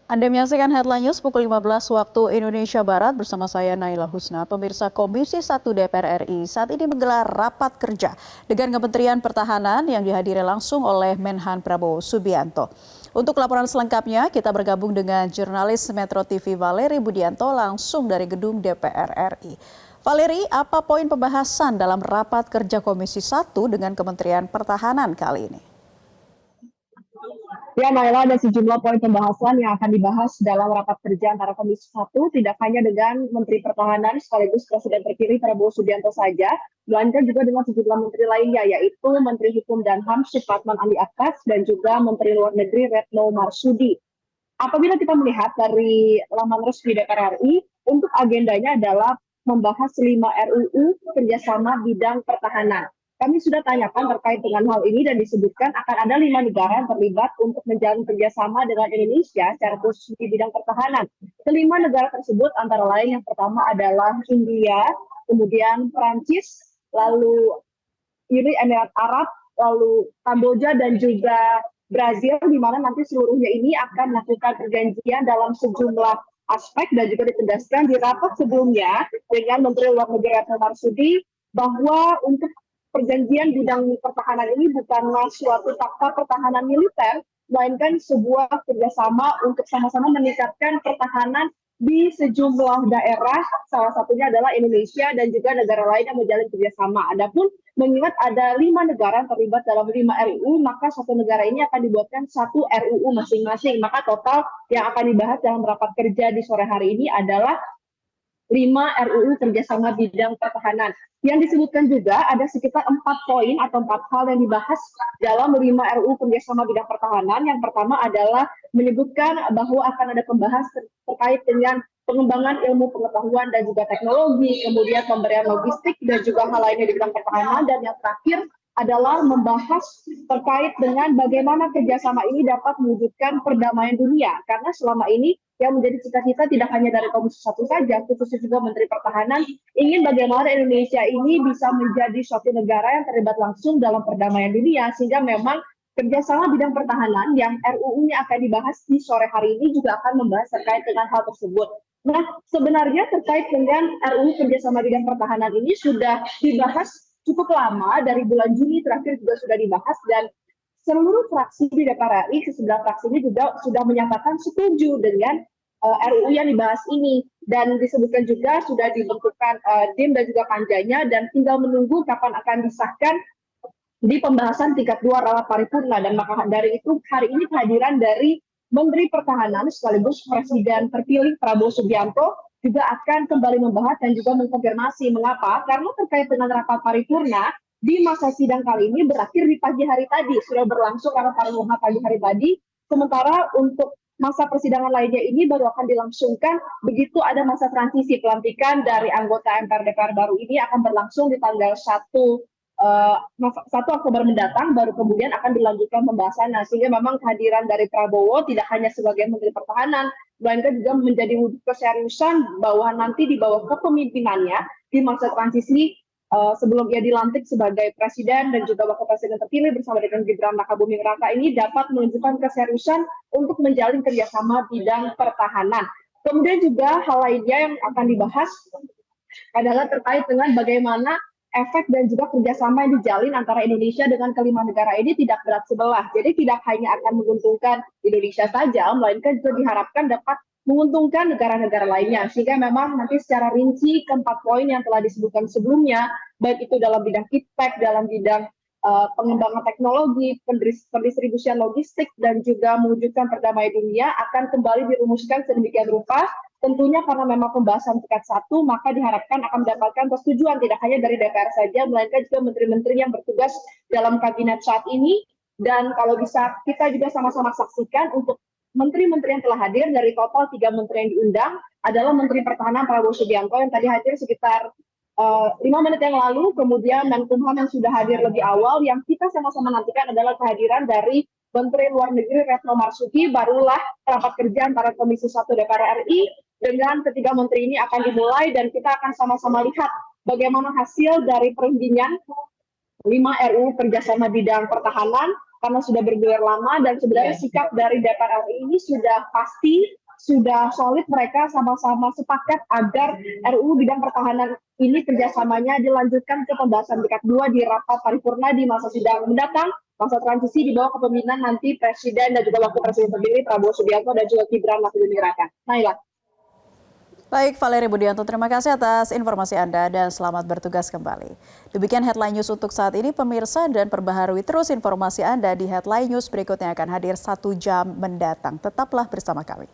Anda menyaksikan Headline News pukul 15 waktu Indonesia Barat bersama saya Naila Husna. Pemirsa Komisi 1 DPR RI saat ini menggelar rapat kerja dengan Kementerian Pertahanan yang dihadiri langsung oleh Menhan Prabowo Subianto. Untuk laporan selengkapnya, kita bergabung dengan jurnalis Metro TV Valeri Budianto langsung dari gedung DPR RI. Valeri, apa poin pembahasan dalam rapat kerja Komisi 1 dengan Kementerian Pertahanan kali ini? Ya, Naila, ada sejumlah poin pembahasan yang akan dibahas dalam rapat kerja antara Komisi 1, tidak hanya dengan Menteri Pertahanan sekaligus Presiden terpilih Prabowo Subianto saja, melainkan juga dengan sejumlah menteri lainnya, yaitu Menteri Hukum dan HAM Supratman Andi Aktas dan juga Menteri Luar Negeri Retno Marsudi. Apabila kita melihat dari laman resmi DPR RI, untuk agendanya adalah membahas 5 RUU kerjasama bidang pertahanan. Kami sudah tanyakan terkait dengan hal ini dan disebutkan akan ada 5 negara yang terlibat untuk menjalin kerjasama dengan Indonesia secara khusus di bidang pertahanan. Kelima negara tersebut antara lain yang pertama adalah India, kemudian Prancis, lalu Uni Emirat Arab, lalu Kamboja dan juga Brazil, di mana nanti seluruhnya ini akan melakukan perjanjian dalam sejumlah aspek dan juga ditegaskan di rapat sebelumnya dengan Menteri Luar Negeri Retno Marsudi bahwa untuk perjanjian bidang pertahanan ini bukanlah suatu fakta pertahanan militer, melainkan sebuah kerjasama untuk sama-sama meningkatkan pertahanan di sejumlah daerah, salah satunya adalah Indonesia dan juga negara lain yang menjalin kerjasama. Adapun mengingat ada 5 negara yang terlibat dalam 5 RUU, maka satu negara ini akan dibuatkan satu RUU masing-masing. Maka total yang akan dibahas dalam rapat kerja di sore hari ini adalah 5 RUU kerjasama bidang pertahanan. Yang disebutkan juga ada sekitar 4 poin atau 4 hal yang dibahas dalam 5 RUU kerjasama bidang pertahanan. Yang pertama adalah menyebutkan bahwa akan ada pembahasan terkait dengan pengembangan ilmu pengetahuan dan juga teknologi, kemudian pemberian logistik dan juga hal lainnya di bidang pertahanan. Dan yang terakhir adalah membahas terkait dengan bagaimana kerjasama ini dapat mewujudkan perdamaian dunia. Karena selama ini yang menjadi cita-cita tidak hanya dari Komisi 1 saja, khususnya juga Menteri Pertahanan, ingin bagaimana Indonesia ini bisa menjadi suatu negara yang terlibat langsung dalam perdamaian dunia, sehingga memang kerjasama bidang pertahanan yang RUU-nya akan dibahas di sore hari ini juga akan membahas terkait dengan hal tersebut. Nah, sebenarnya terkait dengan RUU kerjasama bidang pertahanan ini sudah dibahas cukup lama, dari bulan Juni terakhir juga sudah dibahas, dan seluruh fraksi di DPR RI, ke-9 fraksi ini juga sudah menyatakan setuju dengan RUU yang dibahas ini, dan disebutkan juga sudah dibentukkan DIM dan juga panjanya, dan tinggal menunggu kapan akan disahkan di pembahasan tingkat 2 rapat paripurna. Dan maka dari itu hari ini kehadiran dari Menteri Pertahanan sekaligus Presiden terpilih Prabowo Subianto juga akan kembali membahas dan juga mengkonfirmasi. Mengapa? Karena terkait dengan rapat paripurna di masa sidang kali ini berakhir di pagi hari tadi, sudah berlangsung rapat paripurna pagi hari tadi, sementara untuk masa persidangan lainnya ini baru akan dilangsungkan begitu ada masa transisi pelantikan dari anggota MPR DPR baru ini akan berlangsung di tanggal 1 Oktober mendatang, baru kemudian akan dilanjutkan pembahasan. Nah, sehingga memang kehadiran dari Prabowo tidak hanya sebagai Menteri Pertahanan, melainkan juga menjadi wujud keseriusan bahwa nanti di bawah kepemimpinannya di masa transisi sebelum ia dilantik sebagai Presiden dan juga Wakil Presiden terpilih bersama dengan Gibran Rakabuming Raka ini dapat menunjukkan keseriusan untuk menjalin kerjasama bidang pertahanan. Kemudian juga hal lainnya yang akan dibahas adalah terkait dengan bagaimana efek dan juga kerjasama yang dijalin antara Indonesia dengan kelima negara ini tidak berat sebelah. Jadi tidak hanya akan menguntungkan Indonesia saja, melainkan juga diharapkan dapat menguntungkan negara-negara lainnya. Sehingga memang nanti secara rinci keempat poin yang telah disebutkan sebelumnya, baik itu dalam bidang iptek, dalam bidang pengembangan teknologi, pendistribusian logistik, dan juga mewujudkan perdamaian dunia akan kembali dirumuskan sedemikian rupa. Tentunya karena memang pembahasan tingkat 1, maka diharapkan akan mendapatkan persetujuan tidak hanya dari DPR saja, melainkan juga menteri-menteri yang bertugas dalam kabinet saat ini. Dan kalau bisa kita juga sama-sama saksikan untuk menteri-menteri yang telah hadir, dari total 3 menteri yang diundang adalah Menteri Pertahanan Prabowo Subianto yang tadi hadir sekitar 5 menit yang lalu, kemudian Menkumham yang sudah hadir lebih awal. Yang kita sama-sama nantikan adalah kehadiran dari Menteri Luar Negeri Retno Marsudi. Barulah rapat kerja antara Komisi 1 DPR RI dengan ketiga menteri ini akan dimulai, dan kita akan sama-sama lihat bagaimana hasil dari perundingan 5 RUU kerjasama bidang pertahanan. karena sudah bergulir lama dan sebenarnya sikap dari DPR RI ini sudah pasti, sudah solid, mereka sama-sama sepakat agar RUU bidang pertahanan ini kerjasamanya dilanjutkan ke pembahasan tingkat 2 di rapat paripurna di masa sidang mendatang, masa transisi di bawah kepemimpinan nanti Presiden dan juga Wakil Presiden terpilih Prabowo Subianto dan juga Gibran Rakabuming Raka. Naila. Baik, Valeri Budianto, terima kasih atas informasi Anda dan selamat bertugas kembali. Demikian Headline News untuk saat ini, pemirsa, dan perbaharui terus informasi Anda di Headline News berikutnya akan hadir 1 jam mendatang. Tetaplah bersama kami.